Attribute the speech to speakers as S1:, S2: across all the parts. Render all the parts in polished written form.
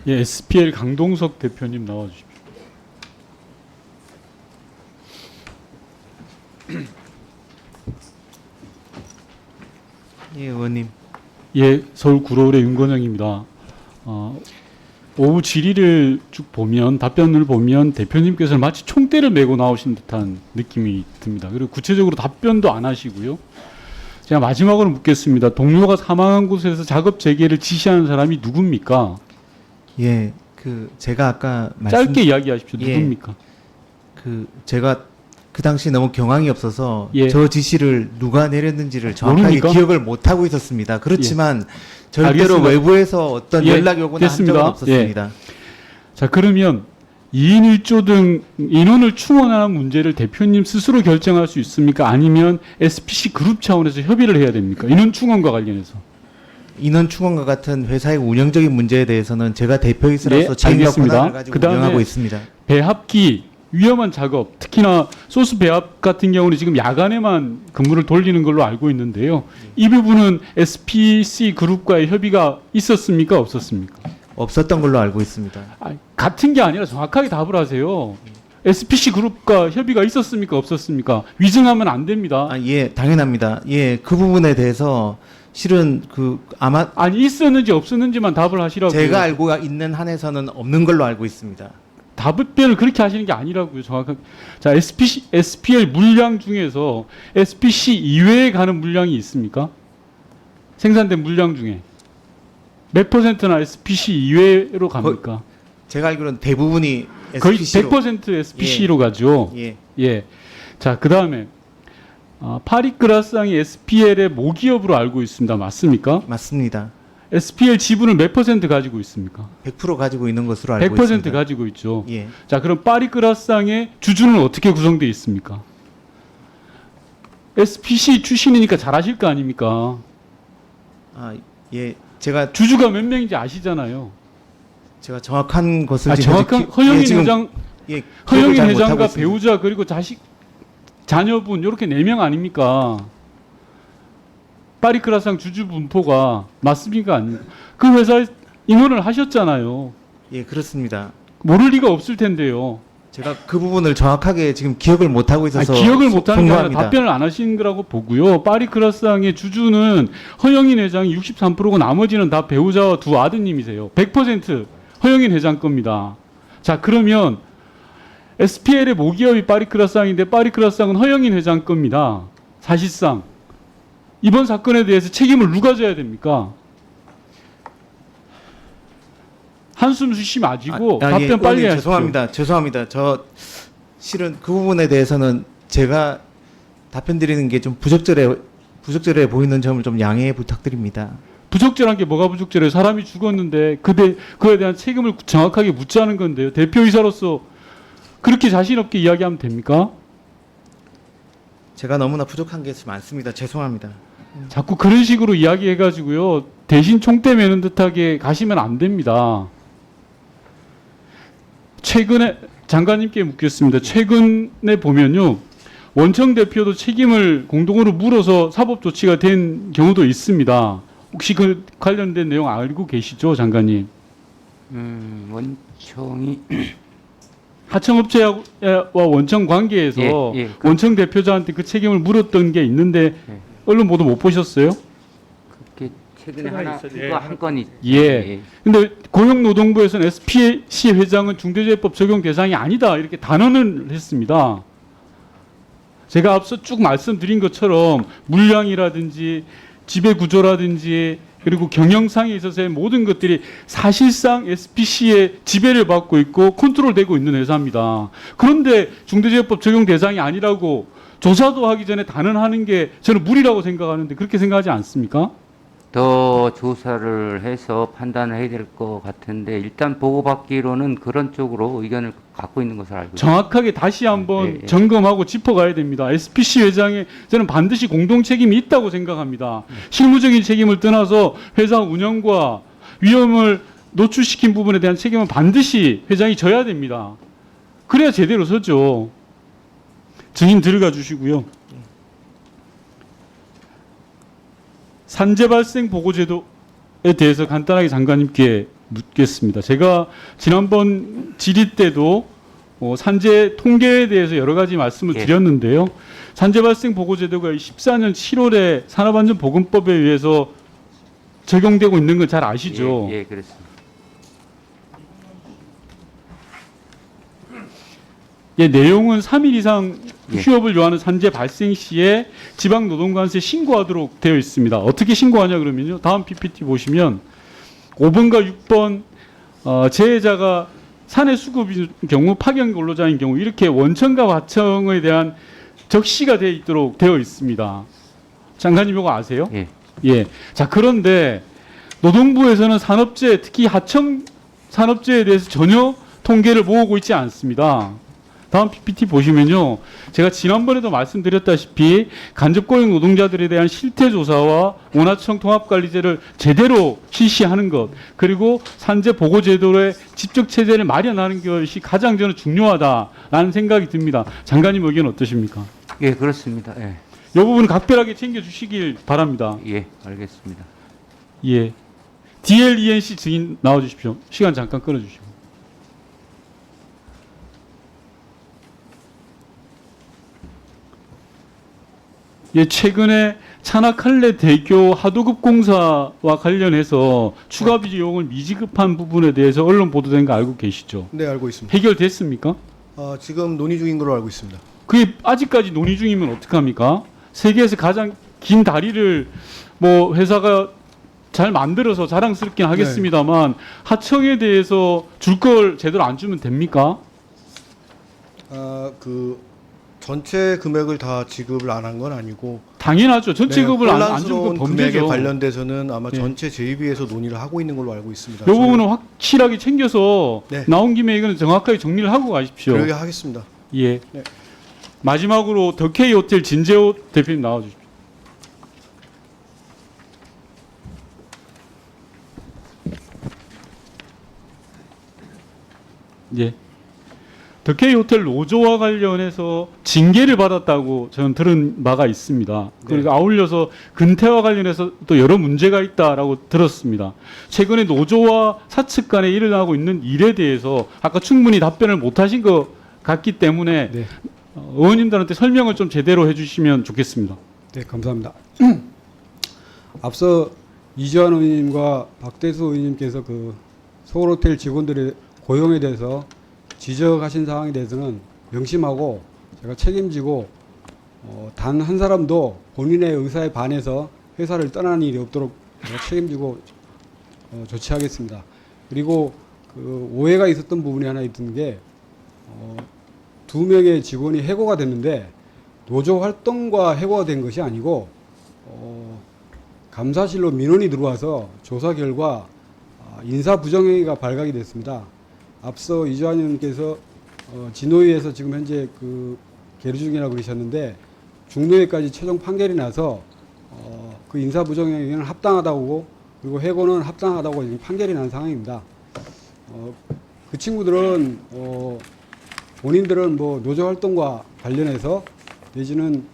S1: 예, SPL 강동석 대표님 나와주십시오.
S2: 예, 의원님.
S1: 예, 서울 구로울의 윤건영입니다. 오후 질의를 쭉 보면, 답변을 보면 대표님께서는 마치 총대를 메고 나오신 듯한 느낌이 듭니다. 그리고 구체적으로 답변도 안 하시고요. 제가 마지막으로 묻겠습니다. 동료가 사망한 곳에서 작업 재개를 지시하는 사람이 누굽니까?
S2: 예, 제가 아까
S1: 짧게 이야기하십시오.
S2: 예.
S1: 누굽니까?
S2: 제가 그 당시 너무 경황이 없어서
S1: 예.
S2: 저 지시를 누가 내렸는지를 정확하게
S1: 모릅니까?
S2: 기억을 못 하고 있었습니다. 그렇지만 절대로
S1: 알겠습니다.
S2: 외부에서 어떤
S1: 예,
S2: 연락이 오거나 한 적은
S1: 됐습니다.
S2: 없었습니다.
S1: 자, 그러면 2인 1조 등 인원을 충원하는 문제를 대표님 스스로 결정할 수 있습니까? 아니면 SPC 그룹 차원에서 협의를 해야 됩니까? 인원 충원과 관련해서.
S2: 인원 충원과 같은 회사의 운영적인 문제에 대해서는 제가 대표이사로서
S1: 네,
S2: 책임과
S1: 알겠습니다.
S2: 권한을 가지고
S1: 그다음에
S2: 운영하고 있습니다.
S1: 배합기 위험한 작업, 특히나 소스 배합 같은 경우는 지금 야간에만 근무를 돌리는 걸로 알고 있는데요. 이 부분은 SPC 그룹과의 협의가 있었습니까? 없었습니까?
S2: 없었던 걸로 알고 있습니다.
S1: 같은 게 아니라 정확하게 답을 하세요. SPC 그룹과 협의가 있었습니까? 없었습니까? 위증하면 안 됩니다.
S2: 예, 당연합니다. 예, 그 부분에 대해서 실은 아마
S1: 아니, 있었는지 없었는지만 답을 하시라고요.
S2: 제가 알고 있는 한에서는 없는 걸로 알고 있습니다.
S1: 답변을 그렇게 하시는 게 아니라고요. 정확하게. 자, SPL 물량 중에서 SPC 이외에 가는 물량이 있습니까? 생산된 물량 중에 몇 %나 SPC 이외로 갑니까?
S2: 제가 알기로는 대부분이
S1: 거의
S2: SPC로
S1: 100% SPC로 가죠.
S2: 예.
S1: 예. 자, 그 다음에 파리크라상이 SPL의 모기업으로 알고 있습니다. 맞습니까?
S2: 맞습니다.
S1: SPL 지분을 몇 % 가지고 있습니까?
S2: 100% 가지고 있는 것으로 알고
S1: 100%
S2: 있습니다.
S1: 가지고 있죠.
S2: 예.
S1: 자, 그럼 파리크라상의 주주는 어떻게 구성되어 있습니까? SPC 출신이니까 잘 아실 거 아닙니까?
S2: 예. 제가
S1: 주주가 몇 명인지 아시잖아요.
S2: 정확한 것을 지금
S1: 정확한
S2: 현재
S1: 허영인
S2: 지금
S1: 회장,
S2: 예,
S1: 허영인
S2: 기억을 잘 못하고
S1: 회장과
S2: 있습니다.
S1: 배우자 그리고 자식, 자녀분 이렇게 4명 아닙니까? 파리크라상 주주 분포가 맞습니까? 아닙니까? 그 회사에 임원을 하셨잖아요.
S2: 예, 그렇습니다.
S1: 모를 리가 없을 텐데요.
S2: 제가 그 부분을 정확하게 지금 기억을 못 하고 있어서
S1: 기억을 못하는 게 아니라
S2: 송구합니다.
S1: 답변을 안 하신 거라고 보고요. 파리크라상의 주주는 허영인 회장이 63%고 나머지는 다 배우자와 두 아드님이세요. 100% 허영인 회장 겁니다. 자, 그러면 SPL의 모기업이 파리크라상인데 파리크라상은 허영인 회장 겁니다. 사실상 이번 사건에 대해서 책임을 누가 져야 됩니까? 한숨 쉬지 마시고 답변
S2: 예,
S1: 빨리
S2: 의원님,
S1: 하십시오.
S2: 죄송합니다. 저 실은 그 부분에 대해서는 제가 답변 드리는 게 좀 부적절해 보이는 점을 좀 양해 부탁드립니다.
S1: 부적절한 게 뭐가 부적절해요? 사람이 죽었는데 그에 대한 책임을 정확하게 묻자는 건데요. 대표이사로서 그렇게 자신 없게 이야기하면 됩니까?
S2: 제가 너무나 부족한 게 많습니다. 죄송합니다.
S1: 자꾸 그런 식으로 이야기해가지고요. 대신 총대 매는 듯하게 가시면 안 됩니다. 최근에 장관님께 묻겠습니다. 최근에 보면요. 원청 대표도 책임을 공동으로 물어서 사법 조치가 된 경우도 있습니다. 혹시 그 관련된 내용 알고 계시죠, 장관님?
S3: 원청이
S1: 하청업체와 원청 관계에서
S3: 예.
S1: 원청 대표자한테 그 책임을 물었던 게 있는데
S3: 예.
S1: 언론 보도 못 보셨어요?
S3: 그게 최근에
S1: 최근에
S3: 하나
S1: 있었죠. 예.
S3: 그거 한 건이
S1: 예. 근데 고용노동부에서는 SPC 회장은 중대재해법 적용 대상이 아니다 이렇게 단언을 했습니다. 제가 앞서 쭉 말씀드린 것처럼 물량이라든지 지배 구조라든지 그리고 경영상에 있어서의 모든 것들이 사실상 SPC의 지배를 받고 있고 컨트롤되고 있는 회사입니다. 그런데 중대재해법 적용 대상이 아니라고 조사도 하기 전에 단언하는 게 저는 무리라고 생각하는데 그렇게 생각하지 않습니까?
S3: 더 조사를 해서 판단을 해야 될 것 같은데 일단 보고받기로는 그런 쪽으로 의견을 갖고 있는 것을 알고 있습니다.
S1: 정확하게 다시 한번
S3: 예.
S1: 점검하고 짚어가야 됩니다. SPC 회장에 저는 반드시 공동 책임이 있다고 생각합니다. 실무적인 책임을 떠나서 회사 운영과 위험을 노출시킨 부분에 대한 책임은 반드시 회장이 져야 됩니다. 그래야 제대로 서죠. 증인 들어가 주시고요. 산재 발생 보고 제도에 대해서 간단하게 장관님께 묻겠습니다. 제가 지난번 질의 때도 산재 통계에 대해서 여러 가지 말씀을
S3: 예.
S1: 드렸는데요. 산재 발생 보고 제도가 14년 7월에 산업안전보건법에 의해서 적용되고 있는 건 잘 아시죠?
S3: 예, 그렇습니다.
S1: 예, 내용은 3일 이상
S3: 예.
S1: 휴업을 요하는 산재 발생 시에 지방노동관서에 신고하도록 되어 있습니다. 어떻게 신고하냐 그러면요. 다음 PPT 보시면 5번과 6번 재해자가 산해 수급인 경우, 파견 근로자인 경우 이렇게 원청과 하청에 대한 적시가 되어 있도록 되어 있습니다. 장관님 이거 아세요?
S3: 예.
S1: 예. 자, 그런데 노동부에서는 산업재해, 특히 하청 산업재해에 대해서 전혀 통계를 모으고 있지 않습니다. 다음 PPT 보시면요. 제가 지난번에도 말씀드렸다시피 간접고용 노동자들에 대한 실태조사와 원하청 통합관리제를 제대로 실시하는 것, 그리고 산재 보고제도의 집적체제를 마련하는 것이 가장 저는 중요하다라는 생각이 듭니다. 장관님 의견 어떠십니까?
S3: 예, 그렇습니다. 예.
S1: 이 부분 각별하게 챙겨주시길 바랍니다.
S3: 예, 알겠습니다.
S1: 예. DLENC 증인 나와주십시오. 시간 잠깐 끊어주시고. 예, 최근에 찬악할래 대교 하도급 공사와 관련해서 추가 비용을 미지급한 부분에 대해서 언론 보도된 거 알고 계시죠?
S4: 네, 알고 있습니다.
S1: 해결됐습니까?
S4: 지금 논의 중인 걸로 알고 있습니다.
S1: 그게 아직까지 논의 중이면 어떡합니까? 세계에서 가장 긴 다리를 뭐 회사가 잘 만들어서 자랑스럽긴 하겠습니다만 하청에 대해서 줄 걸 제대로 안 주면 됩니까?
S4: 그 전체 금액을 다 지급을 안 한 건 아니고
S1: 당연하죠. 전체 급을 안 주는 건
S4: 혼란스러운 금액에
S1: 범죄죠.
S4: 관련돼서는 아마
S1: 네.
S4: 전체 재입위에서 논의를 하고 있는 걸로 알고 있습니다.
S1: 이 부분은 확실하게 챙겨서
S4: 네.
S1: 나온 김에 이거는 정확하게 정리를 하고 가십시오.
S4: 그러게 하겠습니다.
S1: 예.
S4: 네.
S1: 마지막으로 더케이 호텔 진재호 대표님 나와주십시오. 예. 더케이 호텔 노조와 관련해서 징계를 받았다고 저는 들은 바가 있습니다. 그리고 아울러서 근태와 관련해서 또 여러 문제가 있다라고 들었습니다. 최근에 노조와 사측 간에 일어나고 있는 일에 대해서 아까 충분히 답변을 못 하신 것 같기 때문에
S5: 네.
S1: 의원님들한테 설명을 좀 제대로 해주시면 좋겠습니다.
S5: 네, 감사합니다. 앞서 이주환 의원님과 박대수 의원님께서 그 서울호텔 직원들의 고용에 대해서 지적하신 사항에 대해서는 명심하고 제가 책임지고 단 한 사람도 본인의 의사에 반해서 회사를 떠나는 일이 없도록 제가 책임지고 조치하겠습니다. 그리고 그 오해가 있었던 부분이 하나 있던 게 2명의 직원이 해고가 됐는데 노조 활동과 해고가 된 것이 아니고 감사실로 민원이 들어와서 조사 결과 인사 부정행위가 발각이 됐습니다. 앞서 이주환 의원께서 진호위에서 지금 현재 그 계류 중이라고 그러셨는데 중노위까지 최종 판결이 나서 그 인사 부정행위는 합당하다고 그리고 해고는 합당하다고 지금 판결이 난 상황입니다. 그 친구들은 본인들은 뭐 노조 활동과 관련해서 내지는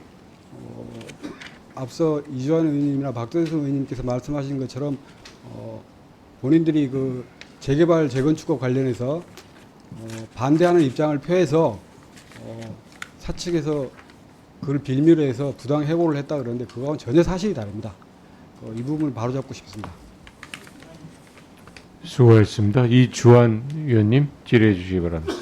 S5: 앞서 이주환 의원님이나 박대수 의원님께서 말씀하신 것처럼 본인들이 그 재개발 재건축과 관련해서 반대하는 입장을 표해서 사측에서 그걸 빌미로 해서 부당 해고를 했다 그러는데 그거하고는 전혀 사실이 다릅니다. 이 부분을 바로잡고 싶습니다.
S6: 수고하셨습니다. 이주환 위원님 질의해 주시기 바랍니다.